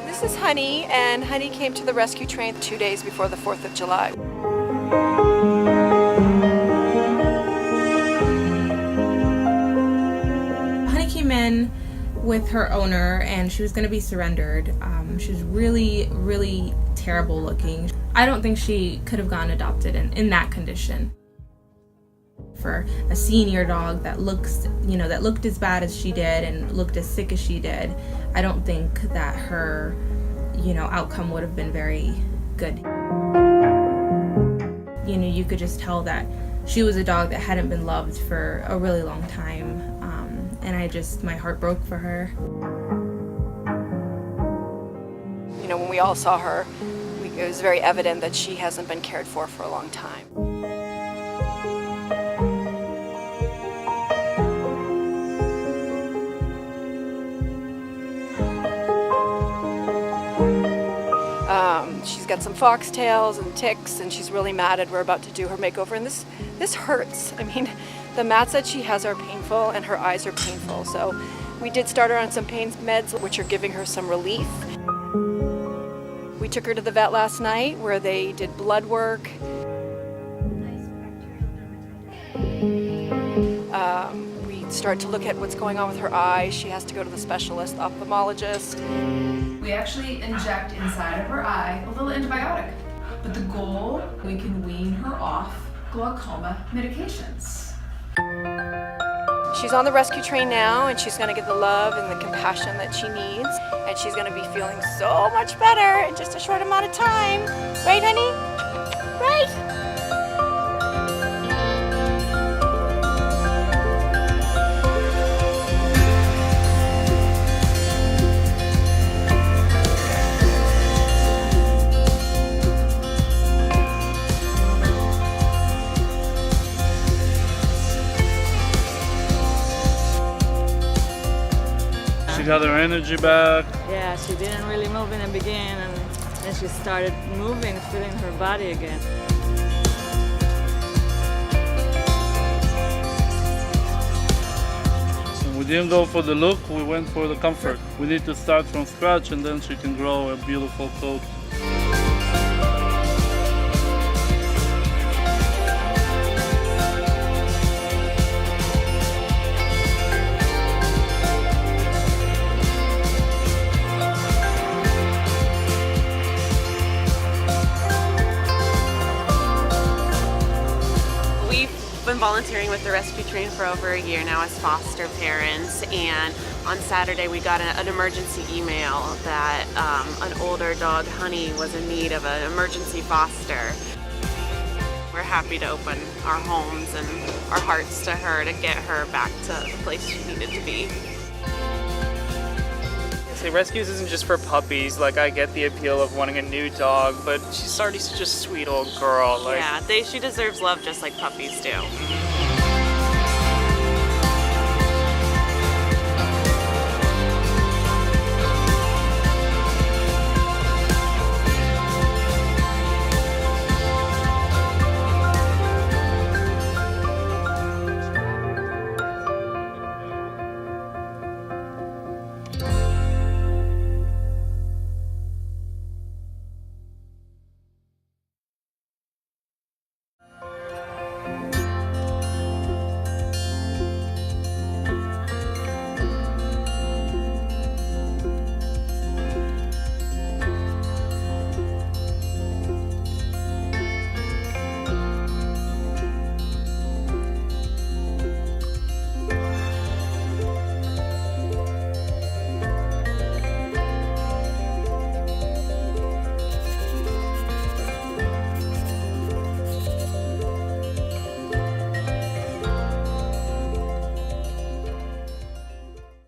This is Honey, and Honey came to the rescue train 2 days before the 4th of July. Honey came in with her owner and she was going to be surrendered. She was really, really terrible looking. I don't think she could have gotten adopted in that condition. For a senior dog that looks, that looked as bad as she did and looked as sick as she did, I don't think that her, outcome would have been very good. You could just tell that she was a dog that hadn't been loved for a really long time, and my heart broke for her. When we all saw her, it was very evident that she hasn't been cared for a long time. She's got some foxtails and ticks, and she's really mad at we're about to do her makeover, and this hurts. I mean, the mats that she has are painful and her eyes are painful, so we did start her on some pain meds which are giving her some relief. We took her to the vet last night where they did blood work. We start to look at what's going on with her eyes. She has to go to the specialist ophthalmologist. We actually inject inside of her eye a little antibiotic. But the goal, we can wean her off glaucoma medications. She's on the rescue train now, and she's going to get the love and the compassion that she needs, and she's going to be feeling so much better in just a short amount of time. Right, honey? Right? She got her energy back. Yeah, she didn't really move in the beginning, and then she started moving, feeling her body again. So we didn't go for the look, we went for the comfort. We need to start from scratch, and then she can grow a beautiful coat. Been volunteering with the rescue train for over a year now as foster parents, and on Saturday we got an emergency email that an older dog, Honey, was in need of an emergency foster. We're happy to open our homes and our hearts to her to get her back to the place she needed to be. Rescues isn't just for puppies. I get the appeal of wanting a new dog, but she's already such a sweet old girl. Yeah, she deserves love just like puppies do.